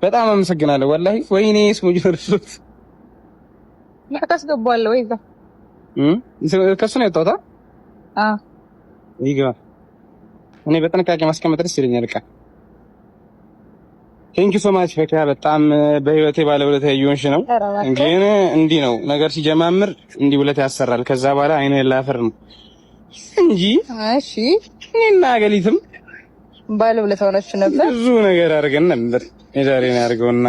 በጣም አመሰግናለሁ ወላሂ። ወይኔ ስሙጅ ወርሱት ታስገባለህ ወይ እዛ ከሱ ነው የወጣሁት። ይገባ እኔ በጥንቃቄ ማስቀመጥ ደስ ይለኛል። በቃ ቴንክ ዩ ሶ ማች ፈኪያ፣ በጣም በህይወቴ ባለውለታ እየሆንሽ ነው። ግን እንዲህ ነው ነገር ሲጀማምር እንዲህ ውለታ ያሰራል። ከዛ በኋላ አይኔ ላፈር ነው እንጂ እሺ፣ እኔና ገሊትም ባለውለታ ሆናችሁ ነበር። ብዙ ነገር አድርገን ነበር። የዛሬን ያድርገውና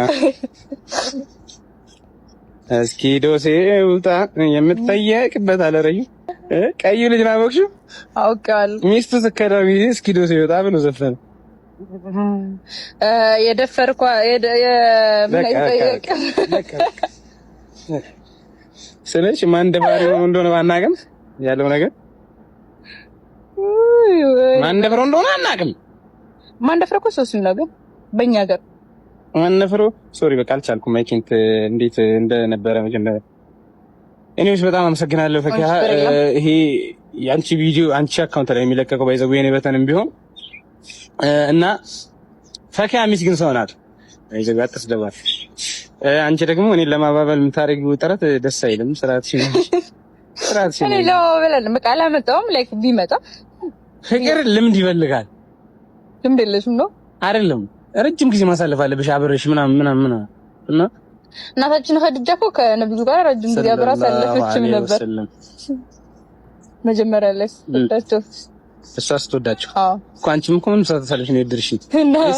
እስኪ ዶሴ ውጣ የምትጠየቅበት አለረዩ ቀዩ ልጅ ናበክሹ አውቃለሁ። ሚስቱ ተከራሚ እስኪ ዶሴ ውጣ ብሎ ዘፈነ። የደፈርኳ ስለሽ ማን ደፋሪው እንደሆነ ባናውቅም ያለው ነገር ማን ደፍሮ እንደሆነ አናውቅም። ማን ደፍሮ እኮ ሰው ሲል ነው ግን በእኛ ሀገር ማን ደፍሮ ሶሪ በቃ አልቻልኩም። ማይኪንት እንዴት እንደነበረ መጀመሪያ እኔስ በጣም አመሰግናለሁ ፈኪያ። ይሄ ያንቺ ቪዲዮ አንቺ አካውንት ላይ የሚለቀቀው ባይዘው የኔ በተንም ቢሆን እና ፈኪያ ሚስኪን ሰው ናት። ባይዘው አትስደባት። አንቺ ደግሞ እኔን ለማባበል የምታደርጊው ጥረት ደስ አይልም። ስራትሽን እኔ ለማባበል በቃ አላመጣውም። ላይክ ቢመጣ ፍቅር ልምድ ይፈልጋል። ልምድ የለሽም ነው አይደለም? ረጅም ጊዜ ማሳለፍ አለብሽ አብረሽ ምናምን እና እናታችን ኸዲጃ እኮ ከነብዩ ጋር ረጅም ጊዜ አብራ ሳለፈችም ነበር። መጀመሪያ ላይ ወጣቸው እሷ ስትወዳቸው እኮ አንቺም እኮ ምንም ሳትሳለሽ ነው የድርሽ።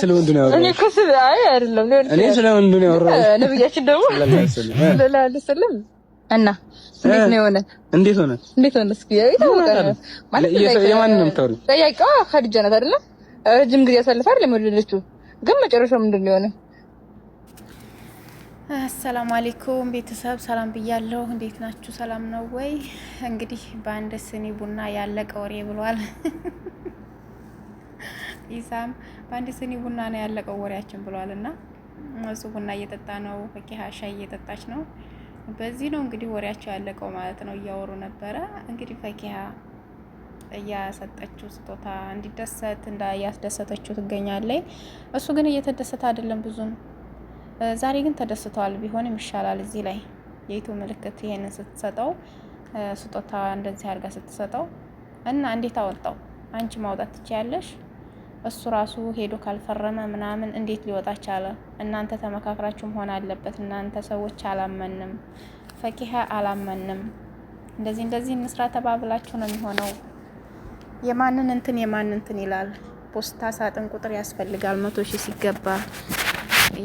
ስለ ወንዱ ነው ያወራው። እኔ እኮ አይደለም እኔ ስለ ወንዱ ነው ያወራው። ነብያችን ደግሞ ለላልሰለም እና እንዴት ሆነ? እስኪ ይታወቃ ማለት የማንን ነው የምታወሪው? ጠያቂዋ ኸዲጃ ናት አይደለ? ረጅም ጊዜ አሳልፋለች ለመወለደችው ግን መጨረሻው ምንድን ነው የሆነ? አሰላሙ አለይኩም ቤተሰብ ሰላም ብያለሁ። እንዴት ናችሁ? ሰላም ነው ወይ? እንግዲህ በአንድ ስኒ ቡና ያለቀ ወሬ ብሏል ኢሳም። በአንድ ስኒ ቡና ነው ያለቀው ወሬያችን ብሏልና እሱ ቡና እየጠጣ ነው፣ ፈኪሃ ሻይ እየጠጣች ነው። በዚህ ነው እንግዲህ ወሬያቸው ያለቀው ማለት ነው። እያወሩ ነበረ እንግዲህ ፈኪሃ እያሰጠችው ስጦታ እንዲደሰት እንዳያስደሰተችው ትገኛለች። እሱ ግን እየተደሰተ አይደለም ብዙም። ዛሬ ግን ተደስተዋል። ቢሆንም ይሻላል እዚህ ላይ የይቱ ምልክት ይሄንን ስትሰጠው ስጦታ እንደዚህ አድርጋ ስትሰጠው እና እንዴት አወጣው? አንቺ ማውጣት ትችያለሽ። እሱ ራሱ ሄዶ ካልፈረመ ምናምን እንዴት ሊወጣ ቻለ? እናንተ ተመካክራችሁ መሆን አለበት። እናንተ ሰዎች አላመንም፣ ፈኪሃ አላመንም፣ እንደዚህ እንስራ ተባብላችሁ ነው የሚሆነው። የማንን እንትን ይላል። ፖስታ ሳጥን ቁጥር ያስፈልጋል 100 ሺህ ሲገባ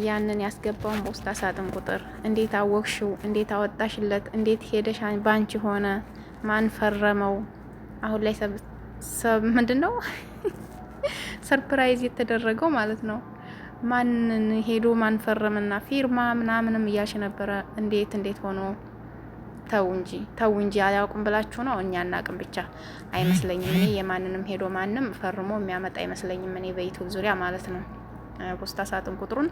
ያንን ያስገባውን ፖስታ ሳጥን ቁጥር እንዴት አወቅሽው? እንዴት አወጣሽለት? እንዴት ሄደሽ ባንቺ ሆነ? ማን ፈረመው? አሁን ላይ ምንድነው ሰርፕራይዝ የተደረገው ማለት ነው። ማንን ሄዶ ማን ፈረመና ፊርማ ምናምንም እያልሽ ነበረ። እንዴት ሆኖ? ተው እንጂ አያውቁም ብላችሁ ነው። እኛ አናውቅም ብቻ አይመስለኝም። እኔ የማንንም ሄዶ ማንም ፈርሞ የሚያመጣ አይመስለኝም። እኔ በዩቲዩብ ዙሪያ ማለት ነው። ፖስታ ሳጥን ቁጥሩን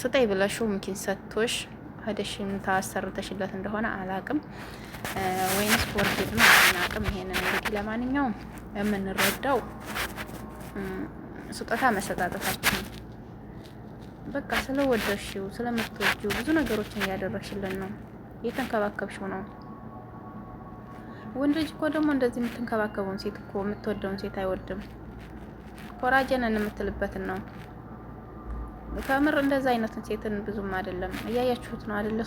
ስጠይ ብለሽው ምኪን ሰጥቶሽ ሄደሽን ታሰርተሽለት እንደሆነ አላውቅም፣ ወይንስ ፎርጅድ ነው አናውቅም። ይሄንን እንግዲህ ለማንኛውም የምንረዳው ስጦታ መሰጣጠታችን በቃ ስለወደድሽው ስለምትወጂው ብዙ ነገሮችን እያደረግሽልን ነው፣ እየተንከባከብሽው ነው። ወንድ ልጅ እኮ ደግሞ እንደዚህ የምትንከባከበውን ሴት እኮ የምትወደውን ሴት አይወድም። ኮራጀንን የምትልበትን ነው። ከምር እንደዛ አይነትን ሴትን ብዙም አይደለም። እያያችሁት ነው አይደል?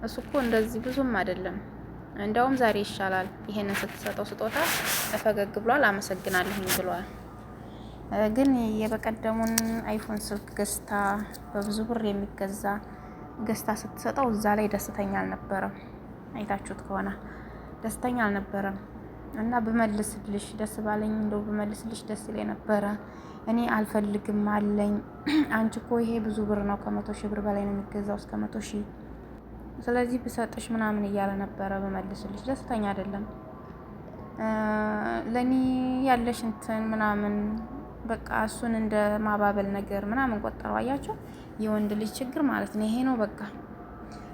እሱ እኮ እንደዚህ ብዙም አይደለም። እንደውም ዛሬ ይሻላል። ይሄንን ስትሰጠው ስጦታ ፈገግ ብሏል፣ አመሰግናለሁኝ ብሏል። ግን የበቀደሙን አይፎን ስልክ ገዝታ በብዙ ብር የሚገዛ ገዝታ ስትሰጠው እዛ ላይ ደስተኛ አልነበረም። አይታችሁት ከሆነ ደስተኛ አልነበረም። እና በመልስልሽ ደስ ባለኝ እንደው በመልስልሽ ደስ ይለኝ ነበረ። እኔ አልፈልግም አለኝ። አንቺ እኮ ይሄ ብዙ ብር ነው፣ ከ100 ሺህ ብር በላይ ነው የሚገዛው፣ እስከ 100 ሺህ። ስለዚህ ብሰጥሽ ምናምን እያለ ነበረ። በመልስልሽ ደስተኛ አይደለም። ለኔ ያለሽ እንትን ምናምን በቃ እሱን እንደ ማባበል ነገር ምናምን ቆጠረው። አያቸው የወንድ ልጅ ችግር ማለት ነው ይሄ ነው በቃ።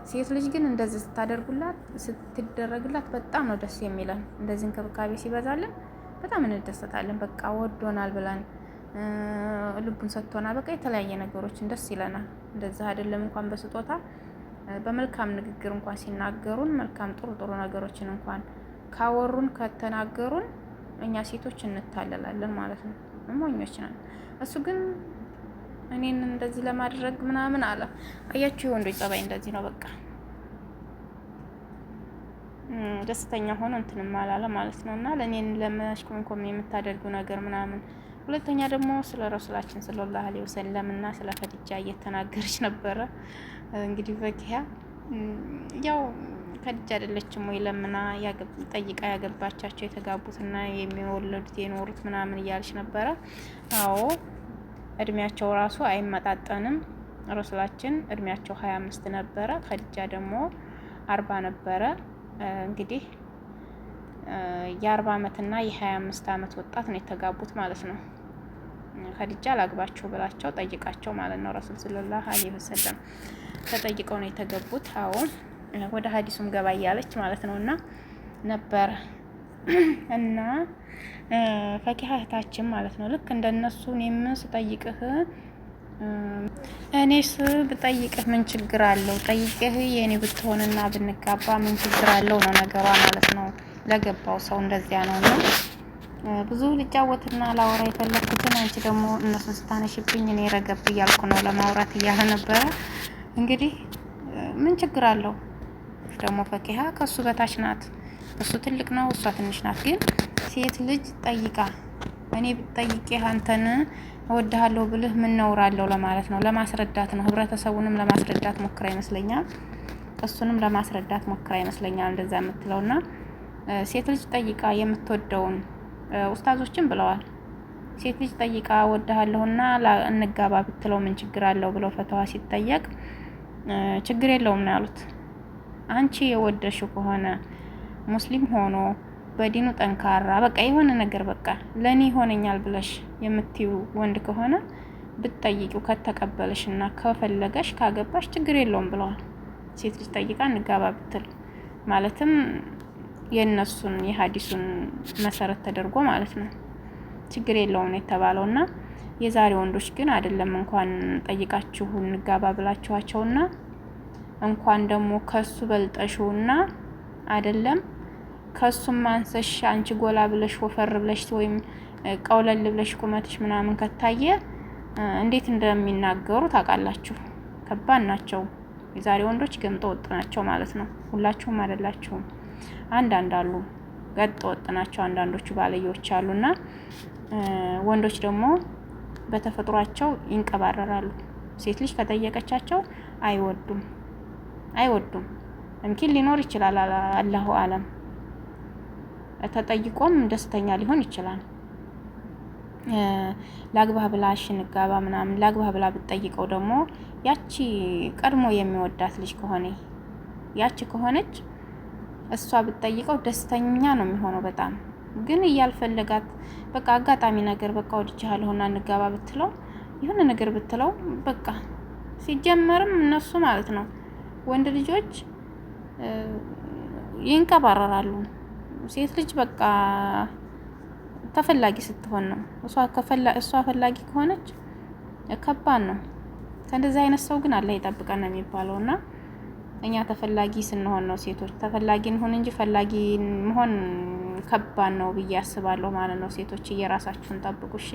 ሴት ልጅ ግን እንደዚህ ስትደረግላት በጣም ነው ደስ የሚለን። እንደዚህ እንክብካቤ ሲበዛልን በጣም እንደሰታለን። በቃ ወዶናል ብለን ልቡን ሰጥቶናል። በቃ የተለያየ ነገሮችን ደስ ይለናል። እንደዛ አይደለም እንኳን በስጦታ በመልካም ንግግር እንኳን ሲናገሩን መልካም ጥሩ ጥሩ ነገሮችን እንኳን ካወሩን ከተናገሩን እኛ ሴቶች እንታለላለን ማለት ነው። ሞኞች ነን። እሱ ግን እኔን እንደዚህ ለማድረግ ምናምን አለ። አያችሁ የወንዶች ጸባይ እንደዚህ ነው። በቃ ደስተኛ ሆኖ እንትንም አላለ ማለት ነው። እና ለእኔን ለመሽኮምኮም የምታደርገው ነገር ምናምን። ሁለተኛ ደግሞ ስለ ረሱላችን ሰለላሁ ዐለይሂ ወሰለም እና ስለ ኸዲጃ እየተናገረች ነበረ። እንግዲህ ፈኪሀ ያው ኸዲጃ አይደለችም ወይ ለምና ጠይቃ ያገባቻቸው የተጋቡትና የሚወለዱት የኖሩት ምናምን እያለች ነበረ። አዎ እድሜያቸው ራሱ አይመጣጠንም። ረሱላችን እድሜያቸው 25 ነበረ፣ ኸዲጃ ደግሞ 40 ነበረ። እንግዲህ የ40 አመትና የ25 አመት ወጣት ነው የተጋቡት ማለት ነው። ኸዲጃ ላግባቸው ብላቸው ጠይቃቸው ማለት ነው። ረሱል ሰለላሁ ዐለይሂ ወሰለም ተጠይቀው ነው የተገቡት። አዎ ወደ ሀዲሱም ገባ እያለች ማለት ነው እና ነበረ እና ፈኪሀ እህታችን ማለት ነው ልክ እንደነሱ እኔም ስጠይቅህ እኔስ ብጠይቅህ ምን ችግር አለው? ጠይቅህ የኔ ብትሆንና ብንጋባ ምን ችግር አለው ነው ነገሯ ማለት ነው። ለገባው ሰው እንደዚያ ነው። እና ብዙ ልጫወትና ላወራ የፈለኩትን አንቺ ደግሞ እነሱን ስታነሽብኝ እኔ ረገብ እያልኩ ነው ለማውራት እያለ ነበረ። እንግዲህ ምን ችግር አለው ደግሞ ፈኪሀ ከሱ በታች ናት። እሱ ትልቅ ነው፣ እሷ ትንሽ ናት። ግን ሴት ልጅ ጠይቃ እኔ ብጠይቄ አንተን እወድሃለሁ ብልህ ምን ነውራለሁ ለማለት ነው። ለማስረዳት ነው። ህብረተሰቡንም ለማስረዳት ሞክራ ይመስለኛል። እሱንም ለማስረዳት ሞክራ ይመስለኛል እንደዛ የምትለውና ሴት ልጅ ጠይቃ የምትወደውን ኡስታዞችን ብለዋል። ሴት ልጅ ጠይቃ እወድሃለሁና እንጋባ ብትለው ምን ችግር አለው ብለው ፈተዋ ሲጠየቅ ችግር የለውም ነው ያሉት። አንቺ የወደሽው ከሆነ ሙስሊም ሆኖ በዲኑ ጠንካራ በቃ የሆነ ነገር በቃ ለኔ ይሆነኛል ብለሽ የምትዩ ወንድ ከሆነ ብትጠይቂው ከተቀበለሽና ከፈለገሽ ካገባሽ ችግር የለውም ብለዋል። ሴት ልጅ ጠይቃ እንጋባ ብትል ማለትም የነሱን የሀዲሱን መሰረት ተደርጎ ማለት ነው ችግር የለውም ነው የተባለውና የዛሬ ወንዶች ግን አይደለም እንኳን ጠይቃችሁ እንጋባ ብላችኋቸውና እንኳን ደግሞ ከሱ በልጠሽውና አይደለም ከሱም አንሰሽ አንቺ ጎላ ብለሽ ወፈር ብለሽ ወይም ቀውለል ብለሽ ቁመትሽ ምናምን ከታየ እንዴት እንደሚናገሩ ታውቃላችሁ። ከባድ ናቸው የዛሬ ወንዶች፣ ገምጦ ወጥ ናቸው ማለት ነው። ሁላችሁም አይደላችሁም። አንዳንድ አሉ ገጥ ወጥ ናቸው፣ አንዳንዶቹ ባለየዎች አሉና ወንዶች ደግሞ በተፈጥሯቸው ይንቀባረራሉ። ሴት ልጅ ከጠየቀቻቸው አይወዱም። እምኪን ሊኖር ይችላል አላሁ አለም ተጠይቆም ደስተኛ ሊሆን ይችላል። ላግባህ ብላሽ እንጋባ ምናምን ላግባህ ብላ ብትጠይቀው ደግሞ ያቺ ቀድሞ የሚወዳት ልጅ ከሆነች እሷ ብትጠይቀው ደስተኛ ነው የሚሆነው በጣም። ግን እያልፈለጋት በቃ አጋጣሚ ነገር በቃ ወድጄሃለሁና እንጋባ ብትለው የሆነ ነገር ብትለው በቃ ሲጀመርም እነሱ ማለት ነው ወንድ ልጆች ይንቀባረራሉ። ሴት ልጅ በቃ ተፈላጊ ስትሆን ነው። እሷ ፈላጊ ከሆነች ከባድ ነው። ከእንደዚህ አይነት ሰው ግን አላህ ይጠብቀን ነው የሚባለውና እኛ ተፈላጊ ስንሆን ነው ሴቶች ተፈላጊ እንሆን እንጂ ፈላጊ መሆን ከባድ ነው ብዬ አስባለሁ ማለት ነው። ሴቶች እየራሳችሁን ጠብቁ እሺ።